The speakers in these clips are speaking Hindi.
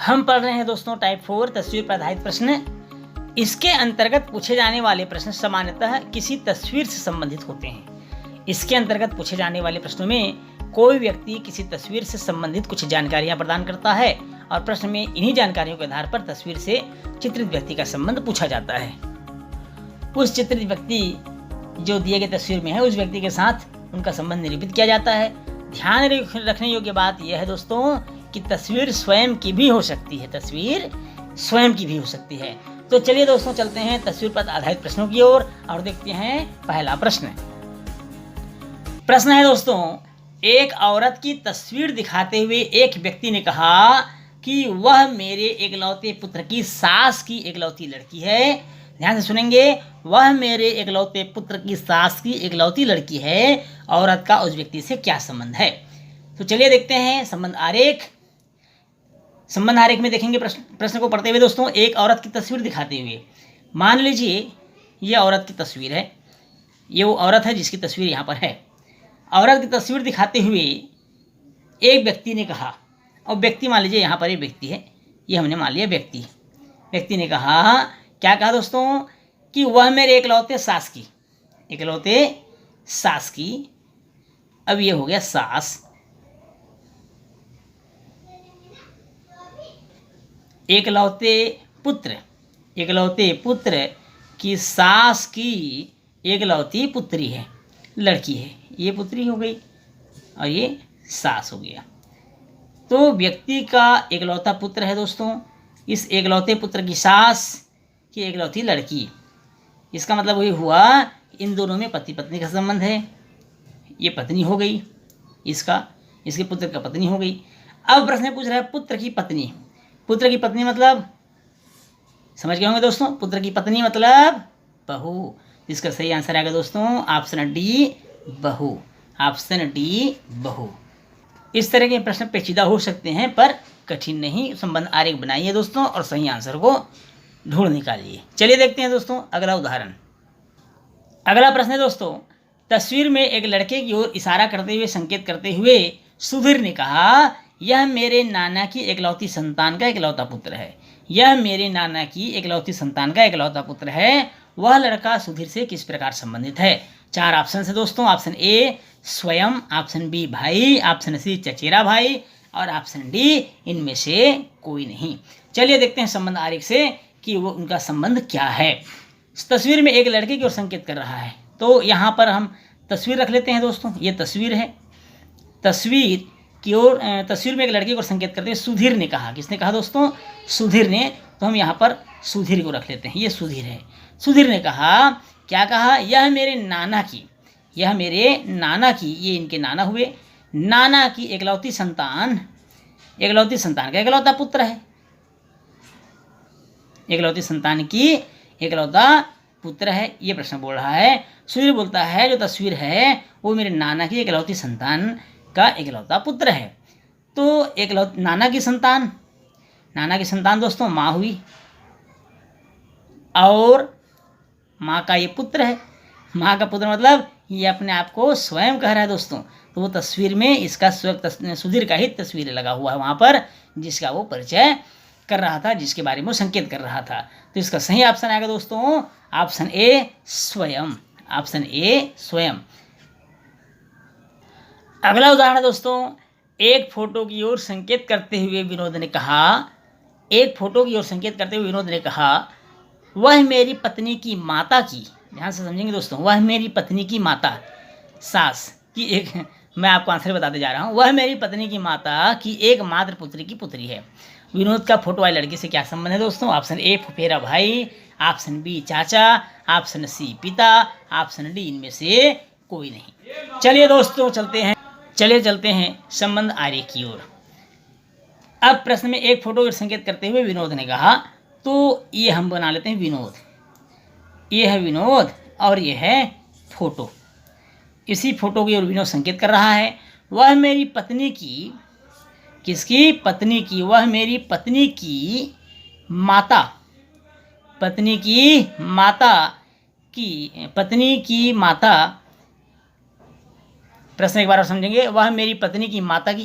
हम पढ़ रहे हैं दोस्तों टाइप 4 तस्वीर पर आधारित प्रश्न। इसके अंतर्गत पूछे जाने वाले प्रश्न सामान्यतः किसी तस्वीर से संबंधित होते हैं। इसके अंतर्गत पूछे जाने वाले प्रश्नों में कोई व्यक्ति किसी तस्वीर से संबंधित कुछ जानकारियां प्रदान करता है और प्रश्न में इन्हीं जानकारियों के आधार पर तस्वीर से चित्रित व्यक्ति का संबंध पूछा जाता है। उस चित्रित व्यक्ति जो दिए गए तस्वीर में है उस व्यक्ति के साथ उनका संबंध निरूपित किया जाता है। ध्यान रखने योग्य बात यह है दोस्तों कि तस्वीर स्वयं की भी हो सकती है, तस्वीर स्वयं की भी हो सकती है। तो चलिए दोस्तों चलते हैं तस्वीर पर आधारित प्रश्नों की ओर और देखते हैं पहला प्रश्न। प्रश्न है दोस्तों, एक औरत की तस्वीर दिखाते हुए एक व्यक्ति ने कहा कि वह मेरे एकलौते पुत्र की सास की एकलौती लड़की है। ध्यान से सुनेंगे, वह मेरे एकलौते पुत्र की सास की एकलौती लड़की है। औरत का उस व्यक्ति से क्या संबंध है? तो चलिए देखते हैं संबंध आरेख। संबंध आरेख में देखेंगे प्रश्न को पढ़ते हुए दोस्तों, एक औरत की तस्वीर दिखाते हुए मान लीजिए ये औरत की तस्वीर है, ये वो औरत है जिसकी तस्वीर यहाँ पर है। औरत की तस्वीर दिखाते हुए एक व्यक्ति ने कहा, और व्यक्ति मान लीजिए यहाँ पर एक व्यक्ति है, ये हमने मान लिया व्यक्ति। व्यक्ति ने कहा, क्या कहा दोस्तों, कि वह मेरे एकलौते सास की, एकलौते सास की, अब ये हो गया सास, एकलौते पुत्र, एकलौते पुत्र की सास की एकलौती पुत्री है, लड़की है। ये पुत्री हो गई और ये सास हो गया। तो व्यक्ति का एकलौता पुत्र है दोस्तों, इस एकलौते पुत्र की सास की एकलौती लड़की। इसका मतलब वही हुआ इन दोनों में पति पत्नी का संबंध है। ये पत्नी हो गई, इसका, इसके पुत्र का पत्नी हो गई। अब प्रश्न पूछ रहा है पुत्र की पत्नी। पुत्र की पत्नी मतलब समझ गए होंगे दोस्तों, पुत्र की पत्नी मतलब बहू। इसका सही आंसर आएगा दोस्तों ऑप्शन डी, बहू। ऑप्शन डी, बहू। इस तरह के प्रश्न पेचीदा हो सकते हैं पर कठिन नहीं। संबंध आरेख बनाइए दोस्तों और सही आंसर को ढूंढ निकालिए। चलिए देखते हैं दोस्तों अगला उदाहरण। अगला प्रश्न है दोस्तों, तस्वीर में एक लड़के की ओर इशारा करते हुए संकेत करते हुए सुधीर ने कहा, यह मेरे नाना की एकलौती संतान का एकलौता पुत्र है। यह मेरे नाना की एकलौती संतान का एकलौता पुत्र है। वह लड़का सुधीर से किस प्रकार संबंधित है? 4 ऑप्शन है दोस्तों। ऑप्शन ए स्वयं, ऑप्शन बी भाई, ऑप्शन सी चचेरा भाई और ऑप्शन डी इनमें से कोई नहीं। चलिए देखते हैं संबंध आरेख से कि वो उनका संबंध क्या है। इस तस्वीर में एक लड़के की ओर संकेत कर रहा है, तो यहाँ पर हम तस्वीर रख लेते हैं दोस्तों। ये तस्वीर है, तस्वीर की ओर, तस्वीर में एक लड़के को संकेत करते हुए सुधीर ने कहा। किसने कहा दोस्तों? सुधीर ने। तो हम यहाँ पर सुधीर को रख लेते हैं, ये सुधीर है। सुधीर ने कहा, क्या कहा? यह मेरे नाना की, यह मेरे नाना की, ये इनके नाना हुए, नाना की एकलौती संतान, एकलौती संतान का एकलौता पुत्र है। एकलौती संतान की एकलौता पुत्र है, ये प्रश्न बोल रहा है। सुधीर बोलता है जो तस्वीर है वो मेरे नाना की एकलौती संतान का एकलौता पुत्र है। तो नाना की संतान, नाना की संतान दोस्तों माँ हुई और माँ का ये पुत्र है। माँ का पुत्र मतलब ये अपने आप को स्वयं कह रहा है दोस्तों। तो वो तस्वीर में इसका सुधीर का ही तस्वीर लगा हुआ है वहाँ पर, जिसका वो परिचय कर रहा था, जिसके बारे में वो संकेत कर रहा था। तो इसका सही ऑप्शन आएगा दोस्तों ऑप्शन ए स्वयं, ऑप्शन ए स्वयं। अगला उदाहरण है दोस्तों, एक फोटो की ओर संकेत करते हुए विनोद ने कहा, एक फोटो की ओर संकेत करते हुए विनोद ने कहा, वह मेरी पत्नी की माता की, ध्यान से समझेंगे दोस्तों, वह मेरी पत्नी की माता, सास की एक, मैं आपको आंसर बताते जा रहा हूँ, वह मेरी पत्नी की माता की एक मात्र पुत्री की पुत्री है। विनोद का फोटो वाली लड़की से क्या संबंध है दोस्तों? ऑप्शन ए फुफेरा भाई, ऑप्शन बी चाचा, ऑप्शन सी पिता, ऑप्शन डी इनमें से कोई नहीं। चलिए दोस्तों चलते हैं संबंध आरेख की ओर। अब प्रश्न में एक फोटो का संकेत करते हुए विनोद ने कहा, तो ये हम बना लेते हैं विनोद, ये है विनोद और ये है फोटो। इसी फोटो की ओर विनोद संकेत कर रहा है, वह मेरी पत्नी की, किसकी? पत्नी की, वह मेरी पत्नी की माता, पत्नी की माता की, पत्नी की माता, प्रश्न एक बार और समझेंगे, वह मेरी पत्नी की माता की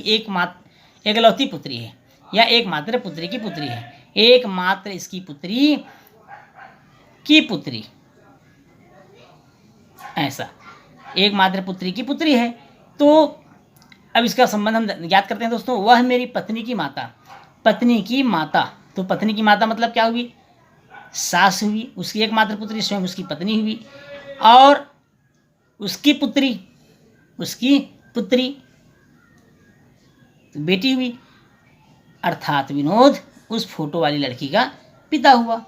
एकलौती पुत्री है। या एकमात्र पुत्री की पुत्री है, एकमात्र इसकी पुत्री की पुत्री, ऐसा एकमात्र पुत्री की पुत्री है। तो अब इसका संबंध हम याद करते हैं दोस्तों, वह मेरी पत्नी की माता, पत्नी की माता, तो पत्नी की माता मतलब क्या हुई, सास हुई, उसकी एकमात्र पुत्री स्वयं उसकी पत्नी हुई, और उसकी पुत्री, उसकी पुत्री तो बेटी हुई, अर्थात विनोद उस फोटो वाली लड़की का पिता हुआ।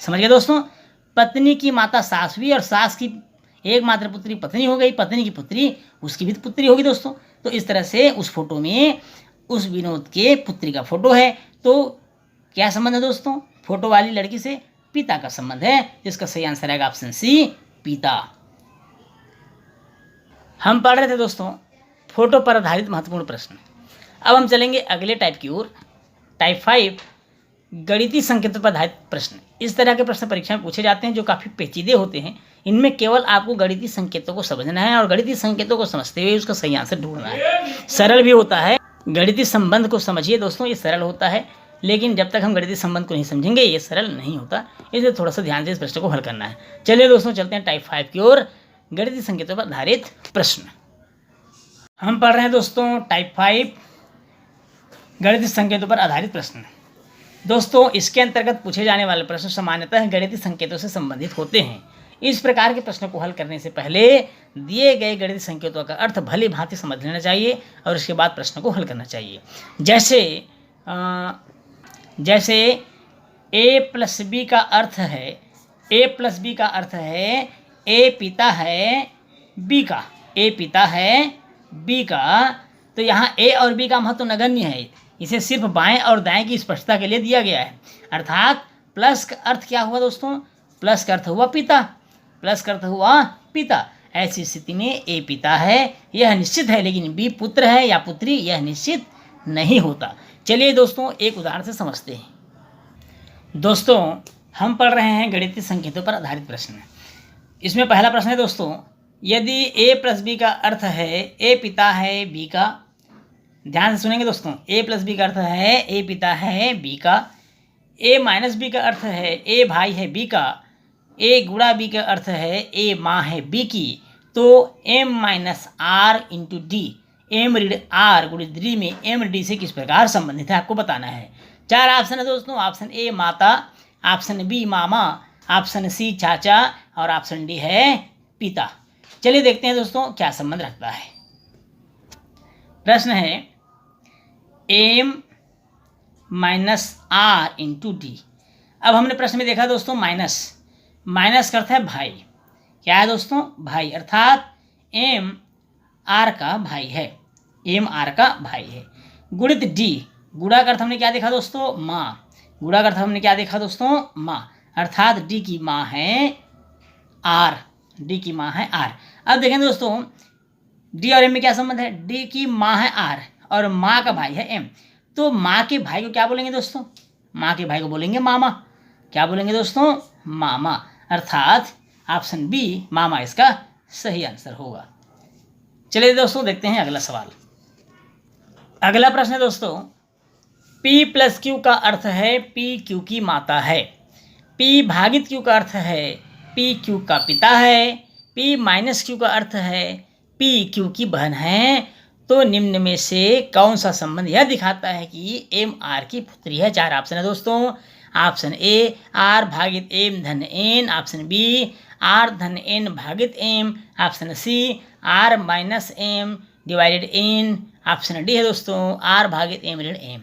समझ गए दोस्तों, पत्नी की माता सास हुई और सास की एकमात्र पुत्री पत्नी हो गई, पत्नी की पुत्री उसकी भी पुत्री होगी दोस्तों। तो इस तरह से उस फोटो में उस विनोद के पुत्री का फोटो है। तो क्या संबंध है दोस्तों, फोटो वाली लड़की से पिता का संबंध है, जिसका सही आंसर आएगा ऑप्शन सी, पिता। हम पढ़ रहे थे दोस्तों फोटो पर आधारित महत्वपूर्ण प्रश्न। अब हम चलेंगे अगले टाइप की ओर, टाइप 5 गणितीय संकेतों पर आधारित प्रश्न। इस तरह के प्रश्न परीक्षा में पूछे जाते हैं जो काफ़ी पेचीदे होते हैं। इनमें केवल आपको गणितीय संकेतों को समझना है और गणितीय संकेतों को समझते हुए उसका सही आंसर ढूंढना है। सरल भी होता है, गणितीय संबंध को समझिए दोस्तों, ये सरल होता है, लेकिन जब तक हम गणितीय संबंध को नहीं समझेंगे ये सरल नहीं होता, इसलिए थोड़ा सा ध्यान से इस प्रश्न को हल करना है। चलिए दोस्तों चलते हैं टाइप 5 की ओर, गणितीय संकेतों पर आधारित प्रश्न। हम पढ़ रहे हैं दोस्तों टाइप 5 गणितीय संकेतों पर आधारित प्रश्न। दोस्तों इसके अंतर्गत पूछे जाने वाले प्रश्न सामान्यतः गणितीय संकेतों से संबंधित होते हैं। इस प्रकार के प्रश्नों को हल करने से पहले दिए गए गणितीय संकेतों का अर्थ भली भांति समझ लेना चाहिए और उसके बाद प्रश्न को हल करना चाहिए। जैसे a प्लस बी का अर्थ है, a प्लस बी का अर्थ है a पिता है b का, a पिता है b का। तो यहाँ a और b का महत्व नगण्य है, इसे सिर्फ बाएं और दाएं की स्पष्टता के लिए दिया गया है। अर्थात प्लस का अर्थ क्या हुआ दोस्तों, प्लस का अर्थ हुआ पिता, प्लस का अर्थ हुआ पिता। ऐसी स्थिति में a पिता है यह निश्चित है, लेकिन b पुत्र है या पुत्री यह निश्चित नहीं होता। चलिए दोस्तों एक उदाहरण से समझते हैं। दोस्तों हम पढ़ रहे हैं गणितीय संकेतों पर आधारित प्रश्न। इसमें पहला प्रश्न है दोस्तों, यदि a प्लस बी का अर्थ है a पिता है b का, ध्यान से सुनेंगे दोस्तों, a प्लस बी का अर्थ है a पिता है b का, a माइनस बी का अर्थ है a भाई है b का, a गुणा b का अर्थ है a माँ है b की, तो m minus R into D, M ऋण आर गुणित डी में एम डी से किस प्रकार संबंधित है आपको बताना है। 4 ऑप्शन है दोस्तों, ऑप्शन ए माता, ऑप्शन बी मामा, ऑप्शन सी चाचा और ऑप्शन डी है पिता। चलिए देखते हैं दोस्तों क्या संबंध रखता है। प्रश्न है M minus R into D. अब हमने प्रश्न में देखा दोस्तों माइनस, माइनस का अर्थ है भाई, क्या है दोस्तों भाई, अर्थात एम आर का भाई है, एम आर का भाई है। गुणित डी, गुणा का अर्थ हमने क्या देखा दोस्तों माँ, गुणा का अर्थ हमने क्या देखा दोस्तों माँ, अर्थात डी की माँ है आर, डी की माँ है आर। अब देखें दोस्तों डी और एम में क्या संबंध है, डी की माँ है आर और माँ का भाई है एम, तो माँ के भाई को क्या बोलेंगे दोस्तों, माँ के भाई को बोलेंगे मामा, क्या बोलेंगे दोस्तों मामा, अर्थात ऑप्शन बी मामा इसका सही आंसर होगा। चलिए दोस्तों देखते हैं अगला सवाल। अगला प्रश्न है दोस्तों, P प्लस क्यू का अर्थ है P क्यू की माता है, P भागित क्यू का अर्थ है P क्यू का पिता है, P माइनस क्यू का अर्थ है P क्यू की बहन है। तो निम्न में से कौन सा संबंध यह दिखाता है कि एम आर की पुत्री है। 4 ऑप्शन है दोस्तों, ऑप्शन ए आर भागित एम धन एन, ऑप्शन बी आर धन एन भागित M, option C R minus M divided N, option D है दोस्तों आर भागित एम ऋण एम।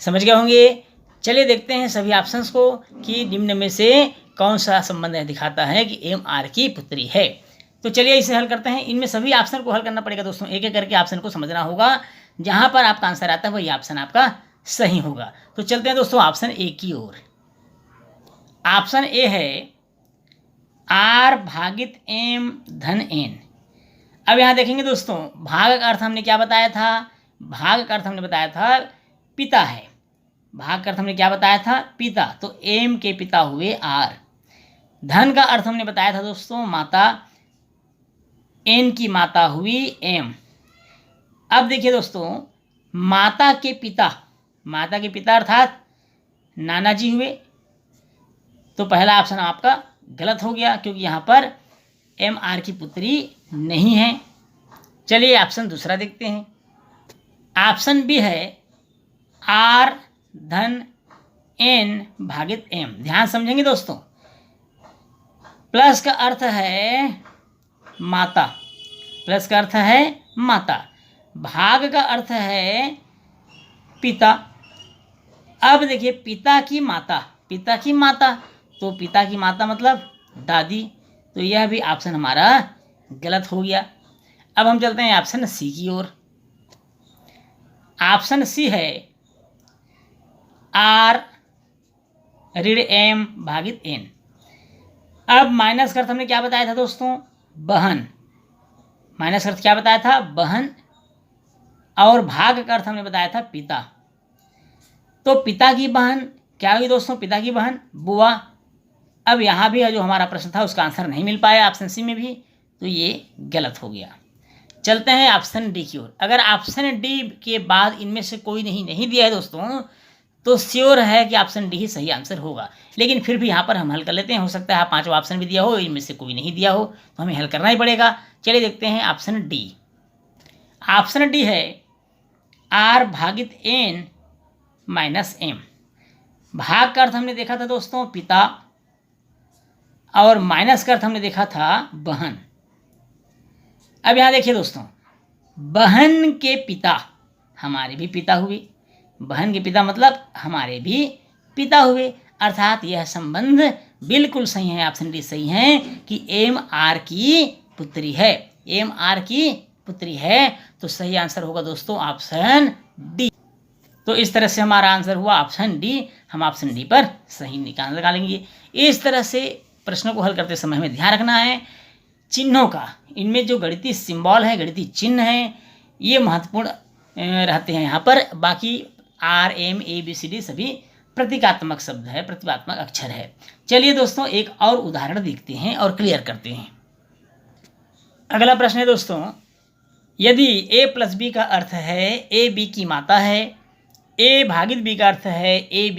समझ गए होंगे। चलिए देखते हैं सभी ऑप्शंस को कि निम्न में से कौन सा संबंध दिखाता है कि एम आर की पुत्री है। तो चलिए इसे हल करते हैं। इनमें सभी ऑप्शन को हल करना पड़ेगा दोस्तों, एक एक करके ऑप्शन को समझना होगा, जहां पर आपका आंसर आता है वही ऑप्शन आपका सही होगा। तो चलते हैं दोस्तों ऑप्शन ए की ओर। ऑप्शन ए है आर भागित एम धन एन। अब यहाँ देखेंगे दोस्तों भाग का अर्थ हमने क्या बताया था, भाग का अर्थ हमने बताया था पिता है, भाग का अर्थ हमने क्या बताया था पिता, तो एम के पिता हुए आर। धन का अर्थ हमने बताया था दोस्तों माता, एन की माता हुई एम। अब देखिए दोस्तों माता के पिता, माता के पिता अर्थात नाना जी हुए। तो पहला ऑप्शन आपका गलत हो गया क्योंकि यहाँ पर एम आर की पुत्री नहीं है। चलिए ऑप्शन दूसरा देखते हैं। ऑप्शन बी है आर धन एन भागित एम। ध्यान समझेंगे दोस्तों, प्लस का अर्थ है माता, प्लस का अर्थ है माता, भाग का अर्थ है पिता। अब देखिए पिता की माता, पिता की माता, तो पिता की माता मतलब दादी, तो यह भी ऑप्शन हमारा गलत हो गया। अब हम चलते हैं ऑप्शन सी की ओर। ऑप्शन सी है आर ऋण एम भागित एन। अब माइनस का अर्थ हमने क्या बताया था दोस्तों, बहन, माइनस का अर्थ क्या बताया था, बहन, और भाग का अर्थ हमने बताया था पिता। तो पिता की बहन क्या हुई दोस्तों, पिता की बहन बुआ। अब यहाँ भी जो हमारा प्रश्न था उसका आंसर नहीं मिल पाया ऑप्शन सी में भी, तो ये गलत हो गया। चलते हैं ऑप्शन डी की ओर। अगर ऑप्शन डी के बाद इनमें से कोई नहीं दिया है दोस्तों, तो श्योर है कि ऑप्शन डी ही सही आंसर होगा। लेकिन फिर भी यहाँ पर हम हल कर लेते हैं, हो सकता है पांचवा ऑप्शन भी दिया हो, इनमें से कोई नहीं दिया हो, तो हमें हल करना ही पड़ेगा। चलिए देखते हैं ऑप्शन डी। ऑप्शन डी है आर भागित एन माइनस एम। भाग का अर्थ हमने देखा था दोस्तों पिता, और माइनस का अर्थ हमने देखा था बहन। अब यहाँ देखिए दोस्तों, बहन के पिता हमारे भी पिता हुए, बहन के पिता मतलब हमारे भी पिता हुए, अर्थात यह संबंध बिल्कुल सही है, ऑप्शन डी सही है कि एम आर की पुत्री है, एम आर की पुत्री है। तो सही आंसर होगा दोस्तों ऑप्शन डी। तो इस तरह से हमारा आंसर हुआ ऑप्शन डी। हम ऑप्शन डी पर सही निकालेंगे। इस तरह से प्रश्नों को हल करते समय हमें ध्यान रखना है चिन्हों का, इनमें जो गणितीय सिंबल है, गणितीय चिन्ह है, ये महत्वपूर्ण रहते हैं यहाँ पर। बाकी R M A B C D सभी प्रतीकात्मक शब्द है, प्रतीकात्मक अक्षर है। चलिए दोस्तों एक और उदाहरण देखते हैं और क्लियर करते हैं। अगला प्रश्न है दोस्तों, यदि ए प्लस बी का अर्थ है ए बी की माता है, ए भागित बी का अर्थ है ए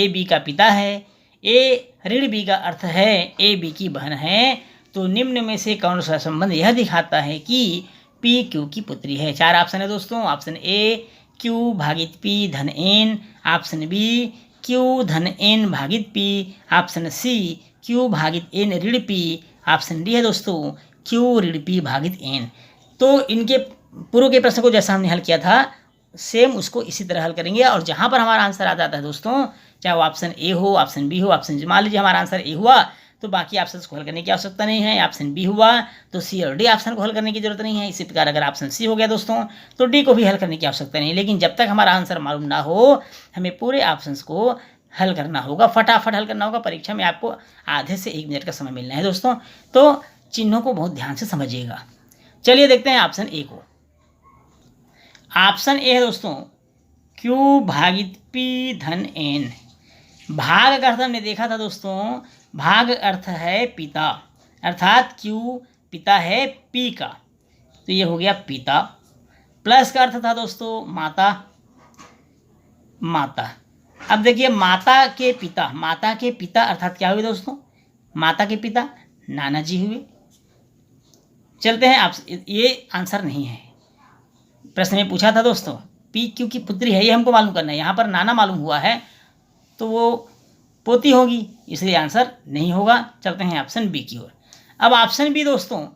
बी का पिता है, ए ऋण बी का अर्थ है ए बी की बहन है, तो निम्न में से कौन सा संबंध यह दिखाता है कि पी क्यू की पुत्री है। चार ऑप्शन है दोस्तों। ऑप्शन ए क्यू भागित पी धन एन, ऑप्शन बी क्यू धन एन भागित पी, ऑप्शन सी क्यू भागित एन ऋण पी, ऑप्शन डी है दोस्तों क्यू ऋण पी भागित एन। तो इनके पूर्व के प्रश्न को जैसा हमने हल किया था सेम उसको इसी तरह हल करेंगे, और जहाँ पर हमारा आंसर आ जाता है दोस्तों, चाहे वो ऑप्शन ए हो, ऑप्शन बी हो, ऑप्शन मान लीजिए हमारा आंसर ए हुआ तो बाकी ऑप्शन को हल करने की आवश्यकता नहीं है। ऑप्शन बी हुआ तो सी और डी ऑप्शन को हल करने की जरूरत नहीं है। इसी प्रकार अगर ऑप्शन सी हो गया दोस्तों तो डी को भी हल करने की आवश्यकता नहीं। लेकिन जब तक हमारा आंसर मालूम ना हो हमें पूरे ऑप्शन को हल करना होगा, फटाफट हल करना होगा। परीक्षा में आपको आधे से 1 मिनट का समय मिलना है दोस्तों, तो चिन्हों को बहुत ध्यान से समझिएगा। चलिए देखते हैं ऑप्शन ए को। ऑप्शन ए है दोस्तों क्यू भागित पी धन एन। भाग का अर्थ हमने देखा था दोस्तों, भाग अर्थ है पिता, अर्थात क्यू पिता है पी का, तो ये हो गया पिता। प्लस का अर्थ था दोस्तों माता, माता। अब देखिए माता के पिता अर्थात क्या हुए दोस्तों, माता के पिता नाना जी हुए। चलते हैं आप, ये आंसर नहीं है। प्रश्न में पूछा था दोस्तों पी क्यू की पुत्री है, ये हमको मालूम करना है। यहाँ पर नाना मालूम हुआ है तो वो पोती होगी, इसलिए आंसर नहीं होगा। चलते हैं ऑप्शन बी की ओर। अब ऑप्शन बी दोस्तों,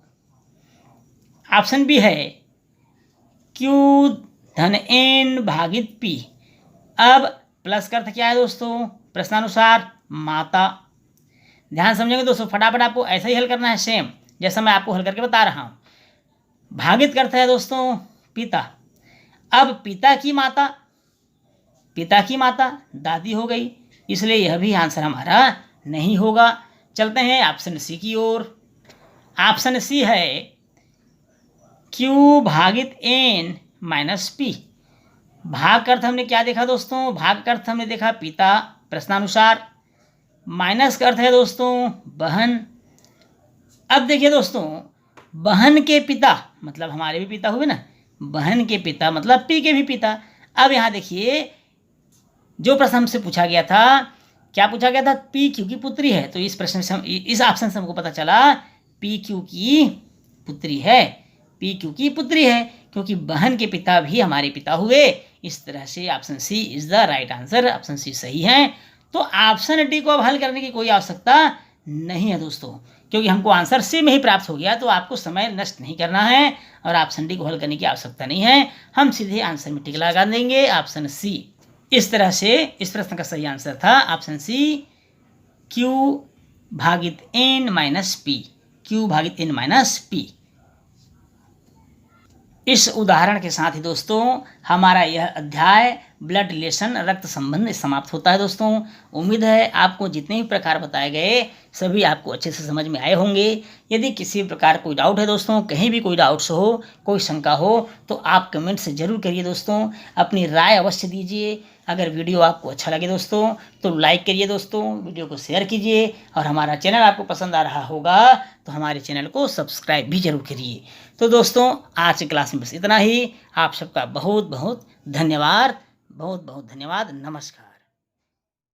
ऑप्शन बी है क्यू धन एन भागित पी। अब प्लस का अर्थ क्या है दोस्तों, प्रश्नानुसार माता। ध्यान समझेंगे दोस्तों, फटाफट आपको ऐसा ही हल करना है सेम जैसा मैं आपको हल करके बता रहा हूँ। भागित का अर्थ है दोस्तों पिता। अब पिता की माता दादी हो गई, इसलिए यह भी आंसर हमारा नहीं होगा। चलते हैं ऑप्शन सी की ओर। ऑप्शन सी है क्यू भागित एन माइनस पी। भाग का अर्थ हमने क्या देखा दोस्तों, भाग का अर्थ हमने देखा पिता प्रश्नानुसार, माइनस का अर्थ है दोस्तों बहन। अब देखिए दोस्तों बहन के पिता मतलब हमारे भी पिता हुए ना, बहन के पिता मतलब पी के भी पिता। अब यहाँ देखिए जो प्रश्न हमसे पूछा गया था, क्या पूछा गया था? पी क्यू की पुत्री है। तो इस प्रश्न से इस ऑप्शन से हमको पता चला पी क्यू की पुत्री है, पी क्यू की पुत्री है, क्योंकि बहन के पिता भी हमारे पिता हुए। इस तरह से option C is the right answer, option C सही है। तो ऑप्शन डी को अब हल करने की कोई आवश्यकता नहीं है दोस्तों, क्योंकि हमको आंसर सी में ही प्राप्त हो गया। तो आपको समय नष्ट नहीं करना है और ऑप्शन डी को हल करने की आवश्यकता नहीं है। हम सीधे आंसर में टिक लगा देंगे, ऑप्शन सी। इस तरह से इस प्रश्न का सही आंसर था ऑप्शन सी, क्यू भागित एन माइनस पी, क्यू भागित एन माइनस पी। इस उदाहरण के साथ ही दोस्तों हमारा यह अध्याय ब्लड रिलेशन रक्त संबंध समाप्त होता है। दोस्तों उम्मीद है आपको जितने भी प्रकार बताए गए सभी आपको अच्छे से समझ में आए होंगे। यदि किसी प्रकार कोई डाउट है दोस्तों, कहीं भी कोई डाउट्स हो, कोई शंका हो, तो आप कमेंट से ज़रूर करिए दोस्तों, अपनी राय अवश्य दीजिए। अगर वीडियो आपको अच्छा लगे दोस्तों तो लाइक करिए दोस्तों, वीडियो को शेयर कीजिए, और हमारा चैनल आपको पसंद आ रहा होगा तो हमारे चैनल को सब्सक्राइब भी जरूर करिए। तो दोस्तों आज की क्लास में बस इतना ही। आप सबका बहुत बहुत धन्यवाद, बहुत बहुत धन्यवाद। नमस्कार।